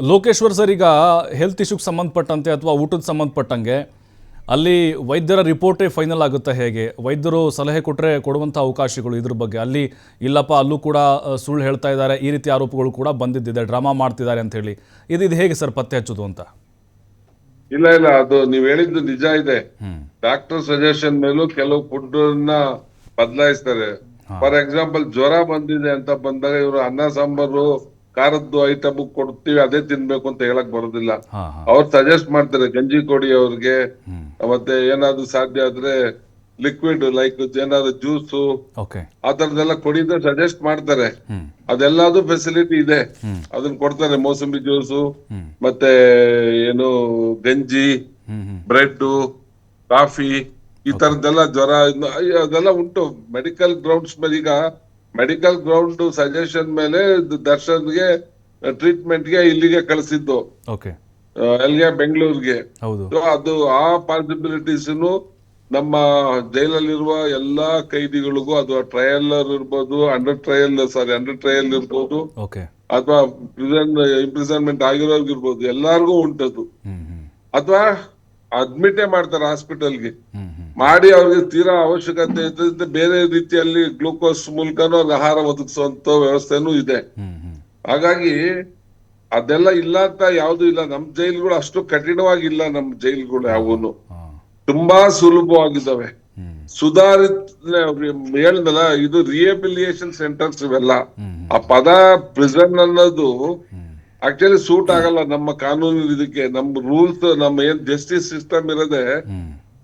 Lokeshwar sir, ಈಗ health ಇಶ್ಯೂಗೆ ಸಂಬಂಧಪಟ್ಟಂತೆ ಅಥವಾ ಊಟದ ಸಂಬಂಧಪಟ್ಟಂಗೆ ಅಲ್ಲಿ ವೈದ್ಯರ ರಿಪೋರ್ಟೇ ಫೈನಲ್ ಆಗುತ್ತೆ ಹೇಗೆ? ವೈದ್ಯರು ಸಲಹೆ ಕೊಟ್ಟರೆ ಕೊಡುವಂಥ ಅವಕಾಶಗಳು ಇದ್ರ ಬಗ್ಗೆ ಅಲ್ಲಿ ಇಲ್ಲಪ್ಪ, ಅಲ್ಲೂ ಕೂಡ ಸುಳ್ಳು ಹೇಳ್ತಾ ಇದ್ದಾರೆ, ಈ ರೀತಿ ಆರೋಪಗಳು ಕೂಡ ಬಂದಿದ್ದಿದೆ, ಡ್ರಾಮಾ ಮಾಡ್ತಿದ್ದಾರೆ ಅಂತ ಹೇಳಿ. ಇದು ಹೇಗೆ ಸರ್ ಪತ್ತೆ ಹಚ್ಚೋದು ಅಂತ? ಇಲ್ಲ ಅದು ನೀವ್ ಹೇಳಿದ್ದು ನಿಜ ಇದೆ. ಡಾಕ್ಟರ್ ಸಜೆಷನ್ ಮೇಲೂ ಕೆಲವು ಫುಡ್ ಬದಲಾಯಿಸ್ತಾರೆ. ಫಾರ್ ಎಕ್ಸಾಂಪಲ್ ಜ್ವರ ಬಂದಿದೆ ಅಂತ ಬಂದಾಗ ಇವರು ಅನ್ನ ಸಾಂಬಾರು ಖಾರದ್ದು ಐಟಮ್ ಕೊಡ್ತೀವಿ, ಅದೇ ತಿನ್ಬೇಕು ಅಂತ ಹೇಳಕ್ ಬರೋದಿಲ್ಲ. ಅವ್ರು ಸಜೆಸ್ಟ್ ಮಾಡ್ತಾರೆ ಗಂಜಿ ಕೊಡಿ ಅವ್ರಿಗೆ, ಮತ್ತೆ ಏನಾದ್ರು ಸಾಧ್ಯ ಆದ್ರೆ ಲಿಕ್ವಿಡ್ ಲೈಕ್ ಏನಾದ್ರು ಜ್ಯೂಸು ಆ ತರದೆಲ್ಲ ಕೊಡಿದ ಸಜೆಸ್ಟ್ ಮಾಡ್ತಾರೆ. ಅದೆಲ್ಲದು ಫೆಸಿಲಿಟಿ ಇದೆ, ಅದನ್ನ ಕೊಡ್ತಾರೆ. ಮೋಸಂಬಿ ಜ್ಯೂಸು, ಮತ್ತೆ ಏನು ಗಂಜಿ, ಬ್ರೆಡ್, ಕಾಫಿ, ಈ ತರದ್ದೆಲ್ಲ ಜ್ವರ ಅದೆಲ್ಲ ಉಂಟು ಮೆಡಿಕಲ್ ಗ್ರೌಂಡ್ಸ್ ಮೇಲೆ. ಈಗ ಮೆಡಿಕಲ್ ಗ್ರೌಂಡ್ ಸಜೆಷನ್ ಮೇಲೆ ದರ್ಶನ್ಗೆ ಟ್ರೀಟ್ಮೆಂಟ್ಗೆ ಇಲ್ಲಿಗೆ ಕಳಿಸಿದ್ದು, ಎಲ್ಲಿಗೆ ಬೆಂಗಳೂರಿಗೆ. ಅದು ಆ ಪಾಸಿಬಿಲಿಟೀಸ್ ನಮ್ಮ ಜೈಲಲ್ಲಿರುವ ಎಲ್ಲಾ ಕೈದಿಗಳಿಗೂ, ಅದು ಟ್ರಯಲ್ ಇರ್ಬೋದು, ಅಂಡರ್ ಟ್ರಯಲ್ ಇರ್ಬೋದು, ಅಥವಾ ಇಂಪ್ರಿಸನ್ಮೆಂಟ್ ಆಗಿರೋರ್ಗಿರ್ಬೋದು, ಎಲ್ಲಾರ್ಗೂ ಉಂಟದು. ಅಥವಾ ಅಡ್ಮಿಟೇ ಮಾಡ್ತಾರೆ ಹಾಸ್ಪಿಟಲ್ಗೆ ಮಾಡಿ, ಅವ್ರಿಗೆ ತೀರಾ ಅವಶ್ಯಕತೆ ಇದ್ದಂತೆ ಬೇರೆ ರೀತಿಯಲ್ಲಿ ಗ್ಲೂಕೋಸ್ ಮೂಲಕನೂ ಅವ್ರಿಗೆ ಆಹಾರ ಒದಗಿಸುವಂತ ವ್ಯವಸ್ಥೆನೂ ಇದೆ. ಹಾಗಾಗಿ ಅದೆಲ್ಲ ಇಲ್ಲ ಅಂತ ಯಾವ್ದು ಇಲ್ಲ. ನಮ್ ಜೈಲ್ಗಳು ಅಷ್ಟು ಕಠಿಣವಾಗಿಲ್ಲ. ನಮ್ ಜೈಲ್ಗಳು ಯಾವೂನು ತುಂಬಾ ಸುಲಭವಾಗಿದ್ದಾವೆ, ಹೇಳಿದಲ್ಲ, ಇದು ರಿಹೆಬಿಲಿಯೇಷನ್ ಸೆಂಟರ್ಸ್ ಇವೆಲ್ಲ. ಆ ಪದ ಪ್ರಿಸನ್ ಅನ್ನೋದು ಆಕ್ಚುಲಿ ಸೂಟ್ ಆಗಲ್ಲ ನಮ್ಮ ಕಾನೂನು ಇದಕ್ಕೆ. ನಮ್ ರೂಲ್ಸ್, ನಮ್ಮ ಏನ್ ಜಸ್ಟಿಸ್ ಸಿಸ್ಟಮ್ ಇರೋದೆ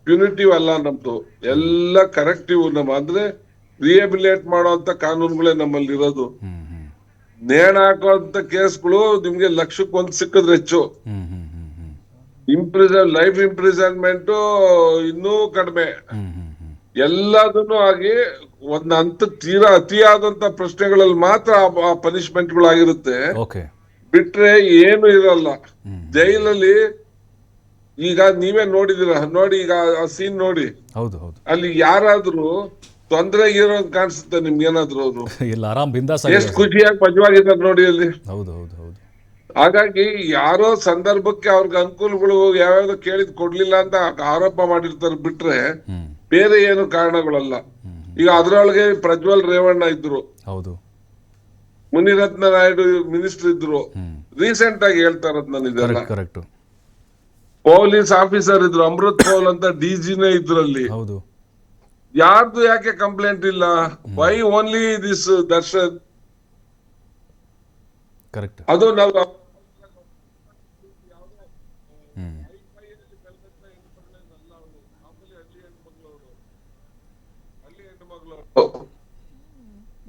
ಪ್ಯೂನಿಟಿವ್ ಅಲ್ಲ ನಮ್ದು, ಎಲ್ಲ ಕರೆಕ್ಟಿವ್. ಅಂದ್ರೆ ರಿಹೆಬಿಲಿಯೇಟ್ ಮಾಡುವಂತ ಕಾನೂನುಗಳೇ ನಮ್ಮಲ್ಲಿ ಇರೋದು. ನೇಣ ಹಾಕುವಂತ ಕೇಸ್ಗಳು ನಿಮ್ಗೆ ಲಕ್ಷಕ್ಕೊಂದು ಸಿಕ್ಕಿದ್ರೆ ಹೆಚ್ಚು. ಲೈಫ್ ಇಂಪ್ರಿಸನ್ಮೆಂಟ್ ಇನ್ನೂ ಕಡಿಮೆ. ಎಲ್ಲದನ್ನು ಆಗಿ ಒಂದ್ ಹಂತ ತೀರಾ ಅತಿಯಾದಂತ ಪ್ರಶ್ನೆಗಳಲ್ಲಿ ಮಾತ್ರ ಆ ಪನಿಷ್ಮೆಂಟ್ಗಳಾಗಿರುತ್ತೆ, ಬಿಟ್ರೆ ಏನು ಇರಲ್ಲ ಜೈಲಲ್ಲಿ. ಈಗ ನೀವೇ ನೋಡಿದಿರ, ನೋಡಿ ಈಗ ಆ ಸೀನ್ ನೋಡಿ, ಅಲ್ಲಿ ಯಾರಾದ್ರೂ ತೊಂದರೆ ಇರೋ ಕಾಣಿಸುತ್ತೆ ನಿಮ್ಗೆ? ಏನಾದ್ರು ಅವರು ಎಷ್ಟು ಖುಷಿಯಾಗಿ ಮಜವಾಗಿದ್ದಾರೆ ನೋಡಿ ಅಲ್ಲಿ. ಹಾಗಾಗಿ ಯಾರೋ ಸಂದರ್ಭಕ್ಕೆ ಅವ್ರಿಗೆ ಅನುಕೂಲಗಳು ಯಾವ್ಯಾವ್ದು ಕೇಳಿದ್ ಕೊಡ್ಲಿಲ್ಲ ಅಂತ ಆರೋಪ ಮಾಡಿರ್ತಾರೆ, ಬಿಟ್ರೆ ಬೇರೆ ಏನು ಕಾರಣಗಳಲ್ಲ. ಈಗ ಅದ್ರೊಳಗೆ ಪ್ರಜ್ವಲ್ ರೇವಣ್ಣ ಇದ್ರು, ಮುನಿರತ್ನ ನಾಯ್ಡು ಮಿನಿಸ್ಟರ್ ಇದ್ರು, ರೀಸೆಂಟ್ ಆಗಿ ಹೇಳ್ತಾರದ್ ನಾನು ಇದೆಲ್ಲ. ಪೊಲೀಸ್ ಆಫೀಸರ್ ಇದ್ರು, ಅಮೃತ್ ಪೌಲ್ ಅಂತ ಡಿಜಿನೇ ಇದ್ರಲ್ಲಿ. ಯಾರ್ದು ಯಾಕೆ ಕಂಪ್ಲೇಂಟ್ ಇಲ್ಲ? Why only this Darshan? ಅದು ನಾವು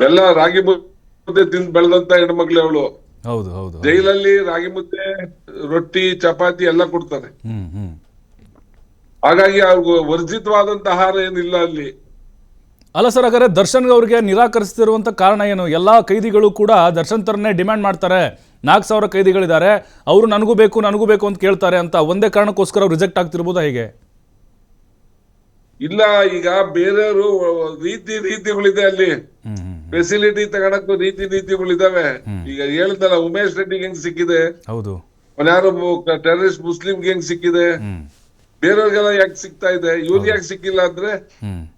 ಎಲ್ಲ ರಾಗಿ ಮುದ್ದೆ ತಿಂದು ಬೆಳೆದಂತ ಹೆಣ್ಮಕ್ಳು ಅವಳು. ಜೈಲಲ್ಲಿ ರಾಗಿ ಮುದ್ದೆ, ರೊಟ್ಟಿ, ಚಪಾತಿ ಎಲ್ಲ ಕೊಡ್ತಾರೆ. ಹಾಗಾಗಿ ಅವ್ರಿಗೆ ವರ್ಜಿತವಾದಂತ ಆಹಾರ ಏನಿಲ್ಲ ಅಲ್ಲಿ. ಅಲ್ಲ ಸರ್, ಹಾಗಾದ್ರೆ ದರ್ಶನ್ ಅವ್ರಿಗೆ ನಿರಾಕರಿಸ್ತಿರುವಂತ ಕಾರಣ ಏನು? ಎಲ್ಲಾ ಕೈದಿಗಳು ಕೂಡ ದರ್ಶನ್ ತರನೇ ಡಿಮ್ಯಾಂಡ್ ಮಾಡ್ತಾರೆ. 4,000 ಕೈದಿಗಳಿದ್ದಾರೆ, ಅವರು ನನಗೂ ಬೇಕು ಅಂತ ಕೇಳ್ತಾರೆ ಅಂತ ಒಂದೇ ಕಾರಣಕ್ಕೋಸ್ಕರ ಅವ್ರು ರಿಜೆಕ್ಟ್ ಆಗ್ತಿರ್ಬೋದಾ ಹೇಗೆ? ಇಲ್ಲ, ಈಗ ಬೇರೆಯವರು ರೀತಿಗಳಿದೆ ಅಲ್ಲಿ, ಫೆಸಿಲಿಟಿ ತಗೊಳಕ್ಕೂ ರೀತಿಗಳಿದಾವೆ. ಈಗ ಹೇಳಿದಲ್ಲ, ಉಮೇಶ್ ರೆಡ್ಡಿಗೆ ಹೆಂಗ್ ಸಿಕ್ಕಿದೆ, ಯಾರು ಟೆರರಿಸ್ಟ್ ಮುಸ್ಲಿಂಗೆ ಹೆಂಗ್ ಸಿಕ್ಕಿದೆ, ಬೇರೆಯವ್ರಿಗೆಲ್ಲ ಯಾಕೆ ಸಿಗ್ತಾ ಇದೆ, ಇವ್ರಿಗೆ ಯಾಕೆ ಸಿಕ್ಕಿಲ್ಲ ಅಂದ್ರೆ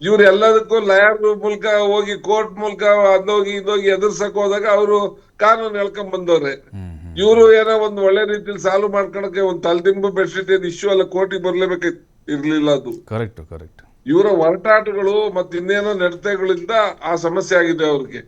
ಇವ್ರು ಎಲ್ಲದಕ್ಕೂ ಲಾಯರ್ ಮೂಲಕ ಹೋಗಿ, ಕೋರ್ಟ್ ಮೂಲಕ ಅದೋಗಿ ಇದೋಗಿ ಎದುರ್ಸಕ್ ಹೋದಾಗ ಅವರು ಕಾನೂನು ಹೇಳ್ಕೊಂಡ್ ಬಂದವ್ರೆ. ಇವರು ಏನೋ ಒಂದ್ ಒಳ್ಳೆ ರೀತಿಯಲ್ಲಿ ಸಾಲ್ವ್ ಮಾಡ್ಕೊಳಕ್ಕೆ ಒಂದ್ ತಲೆದಿಂಬು ಬೆಡ್ಶೀಟ್ ಏನ್ ಇಶ್ಯೂ ಅಲ್ಲ, ಕೋರ್ಟಿಗೆ ಬರ್ಲೇಬೇಕು ಇರ್ಲಿಲ್ಲ. ಅದು ಇವರ ಹೊರಟಾಟಗಳು ಮತ್ತೆ ಇನ್ನೇನೋ ನಡತೆಗಳಿಂದ ಆ ಸಮಸ್ಯೆ ಆಗಿದೆ ಅವ್ರಿಗೆ.